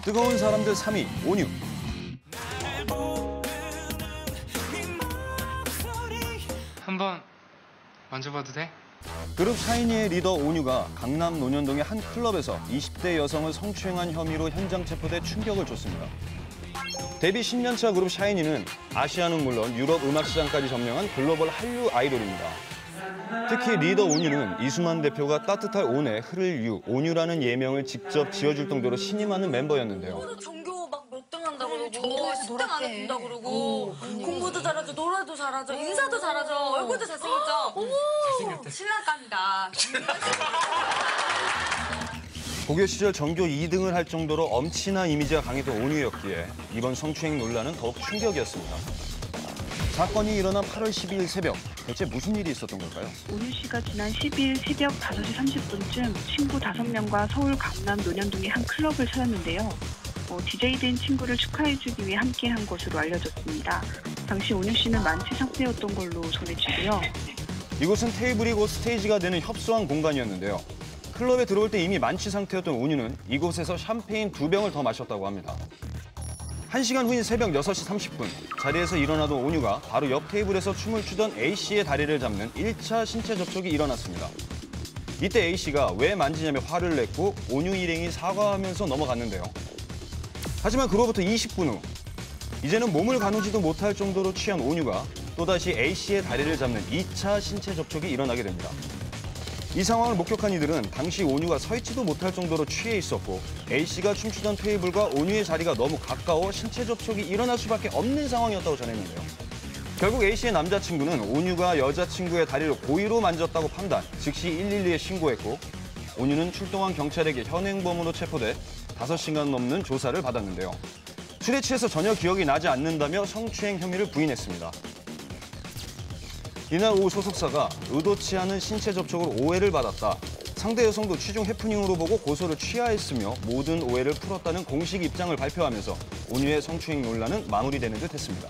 뜨거운 사람들 3위, 온유. 한번 만져봐도 돼? 그룹 샤이니의 리더 온유가 강남 논현동의 한 클럽에서 20대 여성을 성추행한 혐의로 현장 체포돼 충격을 줬습니다. 데뷔 10년차 그룹 샤이니는 아시아는 물론 유럽 음악 시장까지 점령한 글로벌 한류 아이돌입니다. 특히 리더 온유는 이수만 대표가 따뜻할 온에 흐를 유, 온유라는 예명을 직접 지어줄 정도로 신이 많은 멤버였는데요. 전교 막 몇 등 한다 그러고 10등 안에 든다 그러고 공부도 잘하죠, 노래도 잘하죠, 인사도 잘하죠, 얼굴도 잘생겼죠. 어머, 신랑감이다. 고교 시절 전교 2등을 할 정도로 엄친한 이미지가 강했던 온유였기에 이번 성추행 논란은 더욱 충격이었습니다. 사건이 일어난 8월 12일 새벽, 대체 무슨 일이 있었던 걸까요? 온유 씨가 지난 12일 새벽 5시 30분쯤 친구 5명과 서울 강남 논현동의 한 클럽을 찾았는데요. DJ 된 친구를 축하해주기 위해 함께한 것으로 알려졌습니다. 당시 온유 씨는 만취 상태였던 걸로 전해지고요. 이곳은 테이블이 곧 스테이지가 되는 협소한 공간이었는데요. 클럽에 들어올 때 이미 만취 상태였던 온유는 이곳에서 샴페인 2병을 더 마셨다고 합니다. 1시간 후인 새벽 6시 30분, 자리에서 일어나던 온유가 바로 옆 테이블에서 춤을 추던 A씨의 다리를 잡는 1차 신체 접촉이 일어났습니다. 이때 A씨가 왜 만지냐며 화를 냈고 온유 일행이 사과하면서 넘어갔는데요. 하지만 그로부터 20분 후, 이제는 몸을 가누지도 못할 정도로 취한 온유가 또다시 A씨의 다리를 잡는 2차 신체 접촉이 일어나게 됩니다. 이 상황을 목격한 이들은 당시 온유가 서 있지도 못할 정도로 취해 있었고 A씨가 춤추던 테이블과 온유의 자리가 너무 가까워 신체 접촉이 일어날 수밖에 없는 상황이었다고 전했는데요. 결국 A씨의 남자친구는 온유가 여자친구의 다리를 고의로 만졌다고 판단, 즉시 112에 신고했고 온유는 출동한 경찰에게 현행범으로 체포돼 5시간 넘는 조사를 받았는데요. 술에 취해서 전혀 기억이 나지 않는다며 성추행 혐의를 부인했습니다. 이날 오후 소속사가 의도치 않은 신체 접촉으로 오해를 받았다. 상대 여성도 취중 해프닝으로 보고 고소를 취하했으며 모든 오해를 풀었다는 공식 입장을 발표하면서 온유의 성추행 논란은 마무리되는 듯 했습니다.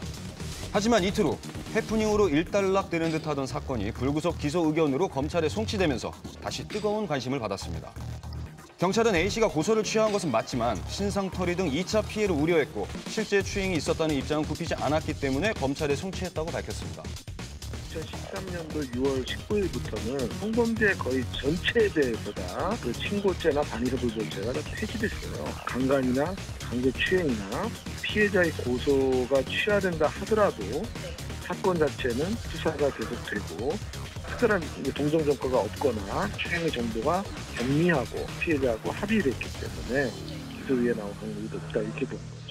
하지만 이틀 후 해프닝으로 일단락되는 듯하던 사건이 불구속 기소 의견으로 검찰에 송치되면서 다시 뜨거운 관심을 받았습니다. 경찰은 A씨가 고소를 취하한 것은 맞지만 신상털이 등 2차 피해를 우려했고 실제 추행이 있었다는 입장은 굽히지 않았기 때문에 검찰에 송치했다고 밝혔습니다. 2013년도 6월 19일부터는 성범죄 거의 전체에 대해서 다 그 친고죄나 반의사도전죄가 다 폐지됐어요. 강간이나 강제 추행이나 피해자의 고소가 취하된다 하더라도 사건 자체는 수사가 계속되고 특별한 동정 전과가 없거나 추행의 정도가 경미하고 피해자하고 합의를 했기 때문에 기소유예 나올 가능성이 높다 이렇게 보는 거예요.